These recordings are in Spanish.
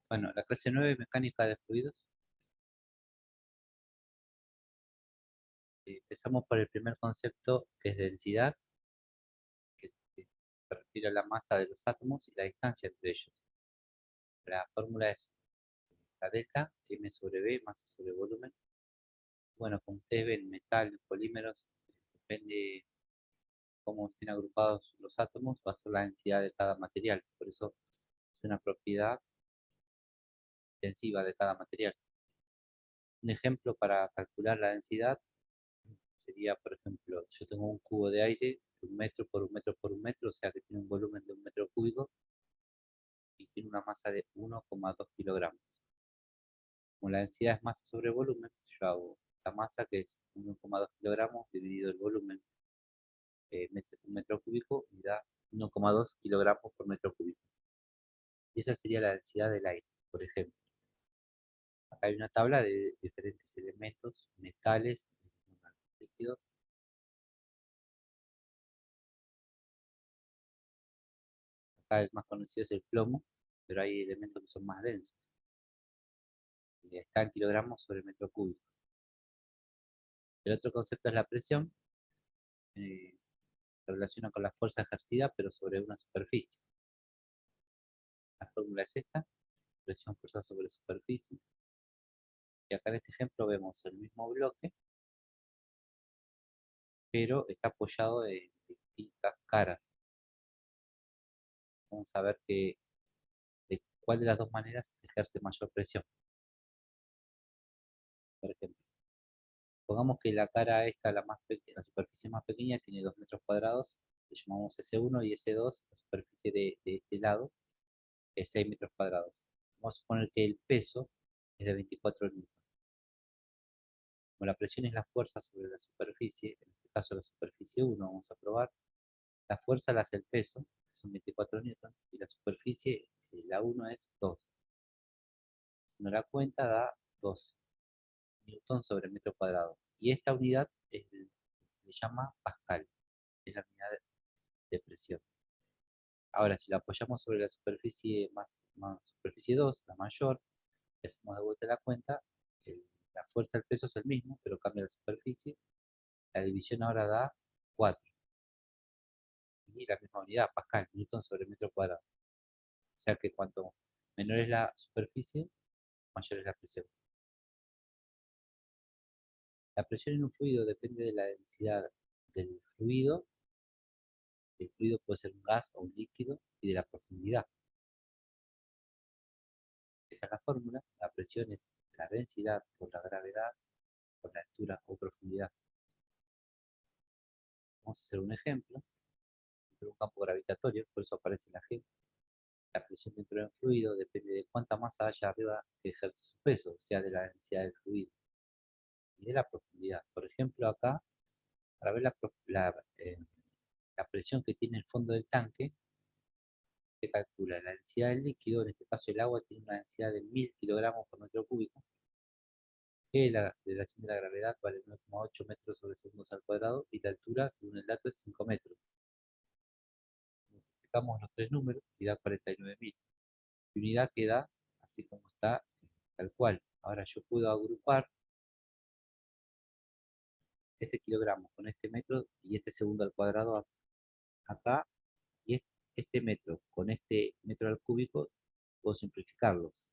Bueno, la clase 9 mecánica de fluidos. Empezamos por el primer concepto, que es densidad, que se refiere a la masa de los átomos y la distancia entre ellos. La fórmula es la delta, m sobre b, masa sobre volumen. Bueno, como ustedes ven, metal, polímeros, depende cómo estén agrupados los átomos, va a ser la densidad de cada material. Por eso es una propiedad densiva de cada material. Un ejemplo para calcular la densidad sería, por ejemplo, yo tengo un cubo de aire de 1 metro por 1 metro por 1 metro, o sea que tiene un volumen de 1 metro cúbico y tiene una masa de 1,2 kilogramos. Como la densidad es masa sobre volumen, yo hago la masa, que es 1,2 kilogramos, dividido el volumen, 1 metro cúbico, y da 1,2 kilogramos por metro cúbico. Y esa sería la densidad del aire, por ejemplo. Acá hay una tabla de diferentes elementos, metales, líquidos. Acá el más conocido es el plomo, pero hay elementos que son más densos. Y está en kilogramos sobre metro cúbico. El otro concepto es la presión. Se relaciona con la fuerza ejercida, pero sobre una superficie. La fórmula es esta: presión, fuerza sobre superficie. Y acá en este ejemplo vemos el mismo bloque, pero está apoyado en distintas caras. Vamos a ver de cuál de las dos maneras se ejerce mayor presión. Por ejemplo, pongamos que la cara esta, la superficie más pequeña, tiene 2 metros cuadrados, le llamamos S1, y S2, la superficie de este lado, es 6 metros cuadrados. Vamos a suponer que el peso es de 24 newtons. Como la presión es la fuerza sobre la superficie, en este caso la superficie 1, vamos a probar, la fuerza la hace el peso, que son 24 newtons, y la superficie, la 1 es 2. Si uno la cuenta, da 2 newtons sobre metro cuadrado. Y esta unidad se llama pascal, es la unidad de presión. Ahora, si la apoyamos sobre la superficie superficie 2, la mayor, le hacemos de vuelta la cuenta, la fuerza del peso es el mismo, pero cambia la superficie. La división ahora da 4. Y la misma unidad, pascal, newton sobre metro cuadrado. O sea que cuanto menor es la superficie, mayor es la presión. La presión en un fluido depende de la densidad del fluido. El fluido puede ser un gas o un líquido, y de la profundidad. Esta es la fórmula. La presión es la densidad por la gravedad por la altura o profundidad. Vamos a hacer un ejemplo. Dentro de un campo gravitatorio, por eso aparece la G. La presión dentro del fluido depende de cuánta masa haya arriba que ejerce su peso, o sea, de la densidad del fluido y de la profundidad. Por ejemplo, acá, para ver la presión que tiene el fondo del tanque, se calcula la densidad del líquido. En este caso el agua tiene una densidad de 1000 kilogramos por metro cúbico, que la aceleración de la gravedad vale 9,8 metros sobre segundos al cuadrado, y la altura, según el dato, es 5 metros. Multiplicamos los tres números y da 49.000. Y unidad queda así como está, tal cual. Ahora yo puedo agrupar este kilogramo con este metro y este segundo al cuadrado acá, y este metro con este metro al cúbico, puedo simplificarlos.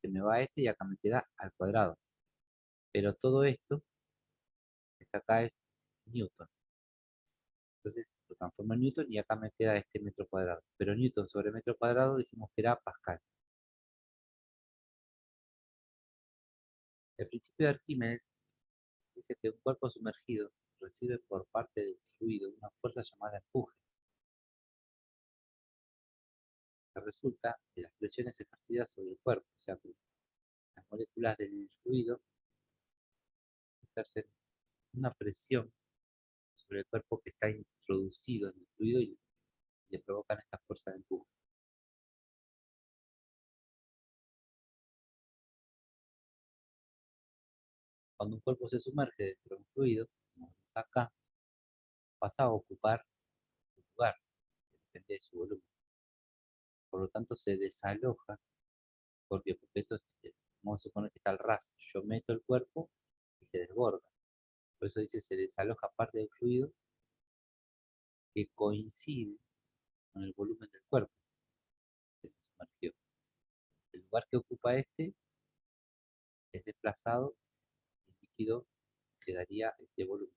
Se me va este y acá me queda al cuadrado. Pero todo esto, esta acá es newton. Entonces lo transformo en newton y acá me queda este metro cuadrado. Pero newton sobre metro cuadrado dijimos que era pascal. El principio de Arquímedes dice que un cuerpo sumergido recibe por parte del fluido una fuerza llamada empuje, que resulta de las presiones ejercidas sobre el cuerpo. O sea que las moléculas del fluido ejercen una presión sobre el cuerpo que está introducido en el fluido, y le provocan esta fuerza de empuje. Cuando un cuerpo se sumerge dentro de un fluido, como vemos acá, pasa a ocupar un lugar, que depende de su volumen. Por lo tanto, se desaloja ¿Por qué? Porque esto, vamos a suponer que está al ras, yo meto el cuerpo y se desborda. Por eso dice, se desaloja parte del fluido que coincide con el volumen del cuerpo que se sumergió. El lugar que ocupa este es desplazado, el líquido quedaría este volumen.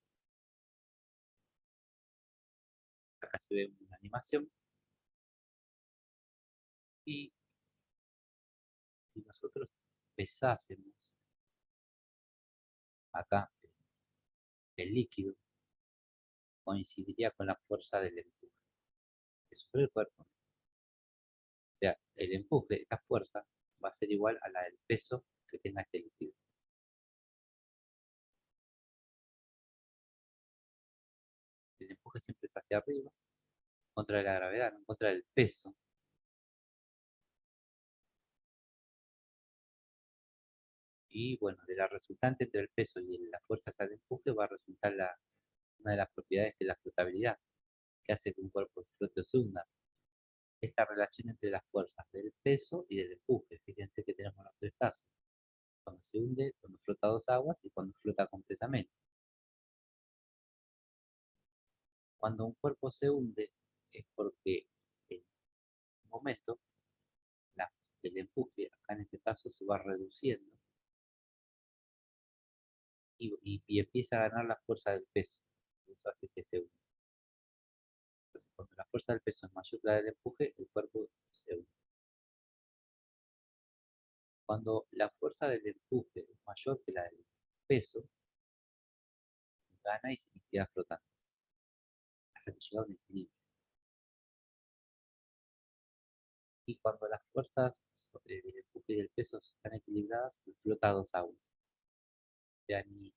Acá se ve una animación y si nosotros pesásemos acá el líquido, coincidiría con la fuerza del empuje que sufre el cuerpo. O sea, el empuje, esta fuerza, va a ser igual a la del peso que tenga este líquido. El empuje siempre es hacia arriba, contra la gravedad, no en contra del peso. Y bueno, de la resultante entre el peso y la fuerza hacia el empuje va a resultar una de las propiedades que es la flotabilidad, que hace que un cuerpo flote o se hunda. Esta relación entre las fuerzas del peso y del empuje. Fíjense que tenemos los tres casos. Cuando se hunde, cuando flota dos aguas y cuando flota completamente. Cuando un cuerpo se hunde es porque en un momento la, el empuje, acá en este caso, se va reduciendo y empieza a ganar la fuerza del peso. Eso hace que se hunda. Entonces, cuando la fuerza del peso es mayor que la del empuje, el cuerpo se hunde. Cuando la fuerza del empuje es mayor que la del peso, gana y se queda flotando hasta que llega a un equilibrio. Y cuando las fuerzas del empuje y del peso están equilibradas, flota a dos aguas. O sea, ni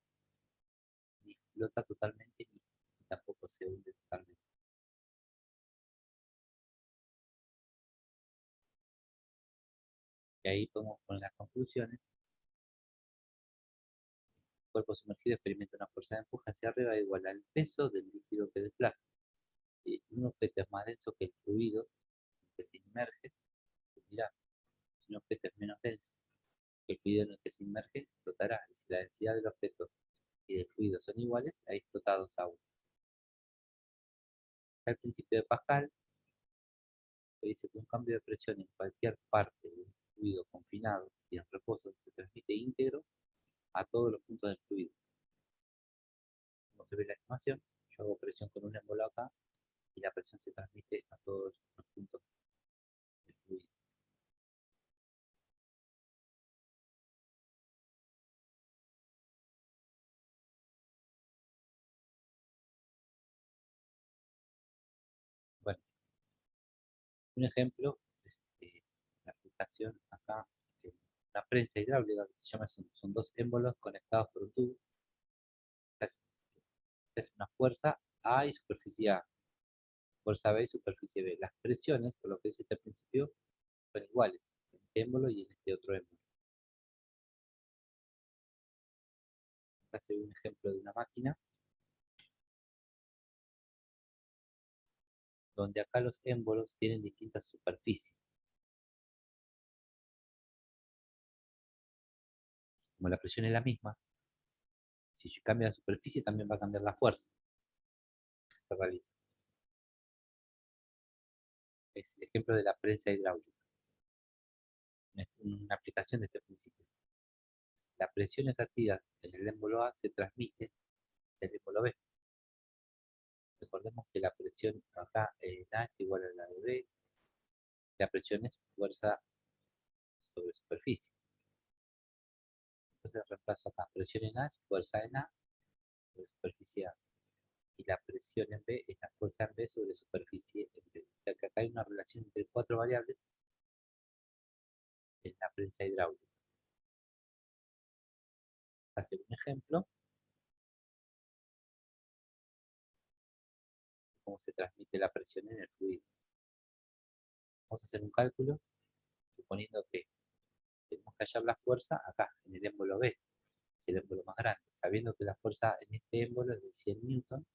flota totalmente ni tampoco se hunde totalmente. Y ahí podemos poner las conclusiones. El cuerpo sumergido experimenta una fuerza de empuje hacia arriba igual al peso del líquido que desplaza. Y un objeto es más denso que el fluido que se inmerge, dirá, si un objeto es menos denso que el fluido en el que se inmerge, flotará. Y si la densidad del objeto y del fluido son iguales, ahí flota dos aguas. El principio de Pascal que dice que un cambio de presión en cualquier parte de un fluido confinado y en reposo se transmite íntegro a todos los puntos del fluido. Como se ve en la animación, yo hago presión con un émbolo acá y la presión se transmite a todos los puntos del fluido. Bueno, un ejemplo es la aplicación acá de una prensa hidráulica que se llama, son dos émbolos conectados por un tubo. Es una fuerza A y superficie A, fuerza B y superficie B. Las presiones, por lo que dice este principio, son iguales en este émbolo y en este otro émbolo. Acá se ve un ejemplo de una máquina donde acá los émbolos tienen distintas superficies. Como la presión es la misma, si yo cambio la superficie también va a cambiar la fuerza que se realiza. Es el ejemplo de la prensa hidráulica, una aplicación de este principio. La presión ejercida en el émbolo A se transmite del émbolo B. Recordemos que la presión acá en A es igual a la de B. La presión es fuerza sobre superficie. Entonces reemplazo acá presión en A es fuerza en A sobre superficie A. Y la presión en B es la fuerza en B sobre superficie en B. O sea que acá hay una relación entre cuatro variables en la prensa hidráulica. Hacer un ejemplo de cómo se transmite la presión en el fluido. Vamos a hacer un cálculo suponiendo que tenemos que hallar la fuerza acá, en el émbolo B, es el émbolo más grande, sabiendo que la fuerza en este émbolo es de 100 newton,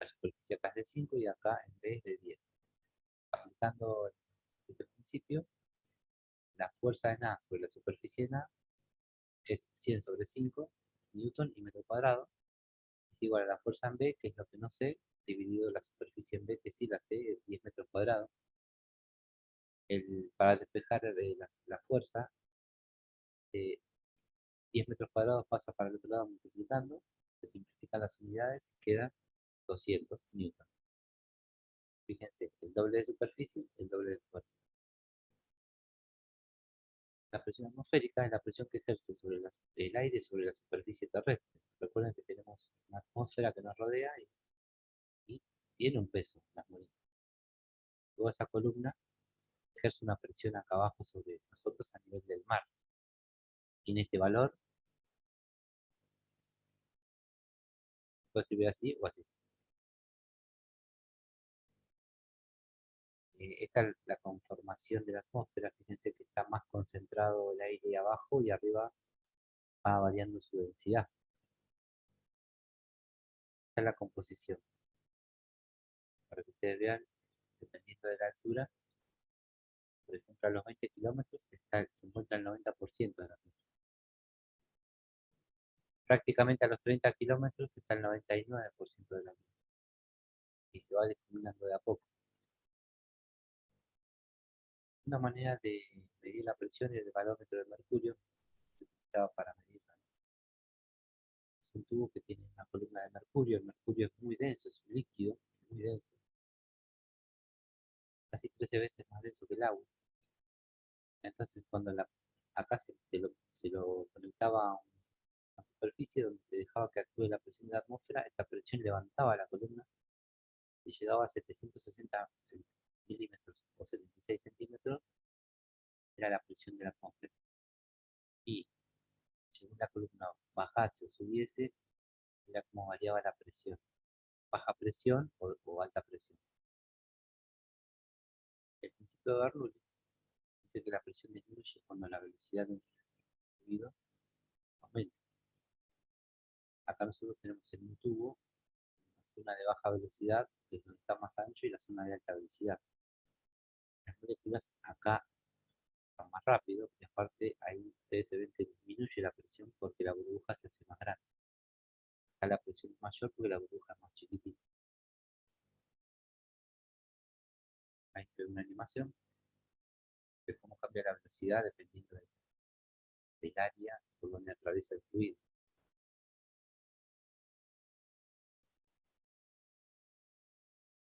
la superficie acá es de 5 y acá en B es de 10. Aplicando este principio, la fuerza en A sobre la superficie en A es 100 sobre 5 newton y metro cuadrado, es igual a la fuerza en B, que es lo que no sé, dividido la superficie en B, que sí la sé, es 10 metros cuadrados. Para despejar la fuerza, 10 metros cuadrados pasa para el otro lado multiplicando, se simplifican las unidades y queda 200 newton. Fíjense, el doble de superficie, el doble de fuerza. La presión atmosférica es la presión que ejerce sobre el aire sobre la superficie terrestre. Recuerden que tenemos una atmósfera que nos rodea y tiene un peso en las moléculas. Luego esa columna ejerce una presión acá abajo sobre nosotros a nivel del mar. Tiene este valor, puedo escribir así o así. Esta es la conformación de la atmósfera. Fíjense que está más concentrado el aire abajo y arriba va variando su densidad. Esta es la composición. Para que ustedes vean, dependiendo de la altura, por ejemplo, a los 20 kilómetros se encuentra el 90% de la atmósfera. Prácticamente a los 30 kilómetros está el 99% de la atmósfera. Y se va difuminando de a poco. Una manera de medir la presión es el barómetro de mercurio, que se utilizaba para medirla. Es un tubo que tiene una columna de mercurio. El mercurio es muy denso, es un líquido muy denso, casi 13 veces más denso que el agua. Entonces, cuando acá se lo conectaba a una superficie donde se dejaba que actúe la presión de la atmósfera, esta presión levantaba la columna y llegaba a 760 milímetros o 76 centímetros, era la presión de la atmósfera. Y según la columna bajase o subiese, era como variaba la presión. Baja presión o alta presión. El principio de Bernoulli dice que la presión disminuye cuando la velocidad de un fluido aumenta. Acá nosotros tenemos en un tubo una zona de baja velocidad, que es donde está más ancho, y la zona de alta velocidad. Las moléculas acá van más rápido, y aparte ahí ustedes se ven que disminuye la presión porque la burbuja se hace más grande. Acá la presión es mayor porque la burbuja es más chiquitita. Ahí se ve una animación de cómo cambia la velocidad dependiendo del área por donde atraviesa el fluido.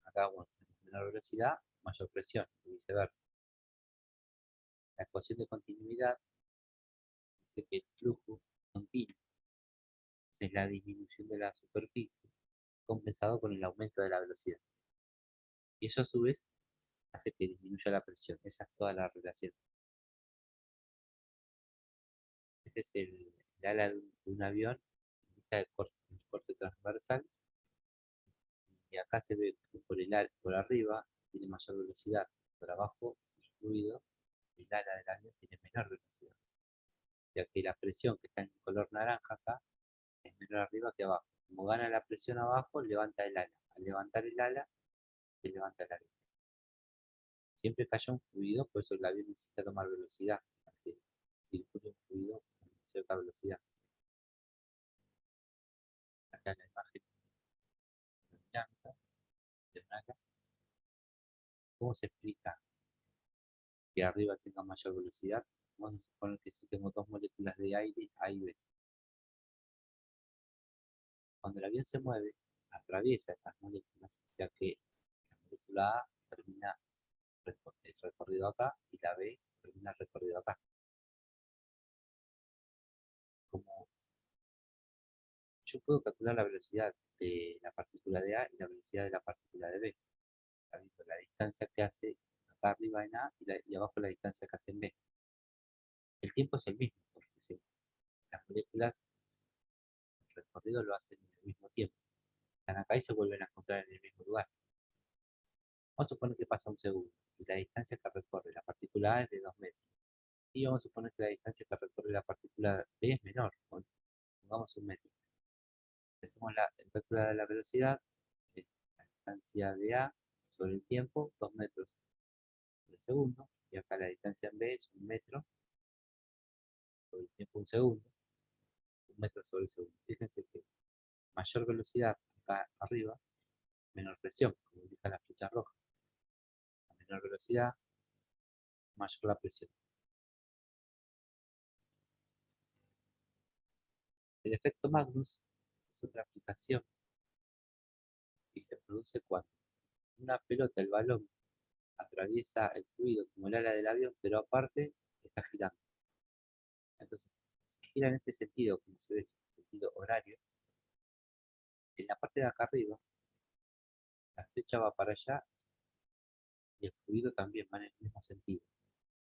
Acá, bueno, menor velocidad, mayor presión, y viceversa. La ecuación de continuidad dice que el flujo continuo es la disminución de la superficie compensado con el aumento de la velocidad. Y eso a su vez hace que disminuya la presión. Esa es toda la relación. Este es el ala de un avión, el corte transversal, y acá se ve que por arriba tiene mayor velocidad, por abajo el fluido, el ala del avión tiene menor velocidad, ya que la presión que está en color naranja acá es menor arriba que abajo. Como gana la presión abajo, levanta el ala. Al levantar el ala, se levanta el ala. Siempre que haya un fluido, por eso el avión necesita tomar velocidad, para que circule un fluido a cierta velocidad. Acá en la imagen dinámica de un ala, ¿cómo se explica que arriba tenga mayor velocidad? Vamos a suponer que si tengo dos moléculas de aire, A y B. Cuando el avión se mueve, atraviesa esas moléculas, ya que la molécula A termina el recorrido acá y la B termina el recorrido acá. Como yo puedo calcular la velocidad de la partícula de A y la velocidad de la partícula de B, sabiendo la distancia que hace acá arriba en A y abajo la distancia que hace en B. El tiempo es el mismo, porque las moléculas, el recorrido lo hacen en el mismo tiempo. Están acá y se vuelven a encontrar en el mismo lugar. Vamos a suponer que pasa un segundo y la distancia que recorre la partícula A es de 2 metros. Y vamos a suponer que la distancia que recorre la partícula B es menor, pongamos un metro. Hacemos el cálculo de la velocidad, la distancia de A sobre el tiempo, 2 metros segundo, y acá la distancia en B es 1 metro sobre el tiempo un segundo, 1 metro sobre el segundo. Fíjense que mayor velocidad acá arriba, menor presión, como indica la flecha roja. A menor velocidad, mayor la presión. El efecto Magnus es otra aplicación y se produce cuando una pelota, el balón, atraviesa el fluido como el ala del avión, pero aparte está girando. Entonces, si gira en este sentido, como se ve, en sentido horario, en la parte de acá arriba, la flecha va para allá y el fluido también va en el mismo sentido.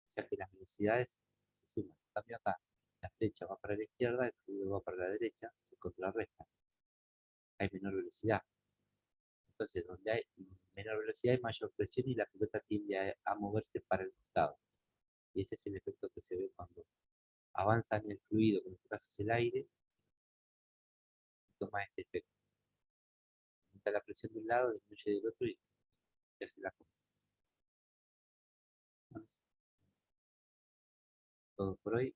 O sea que las velocidades se suman. En cambio acá, la flecha va para la izquierda, el fluido va para la derecha, se contrarresta. Hay menor velocidad. Entonces, donde hay menor velocidad hay mayor presión y la pelota tiende a moverse para el costado. Y ese es el efecto que se ve cuando avanza en el fluido, que en este caso es el aire, y toma este efecto. Aumenta la presión de un lado, disminuye del otro y hace la cosa. Bueno, todo por hoy.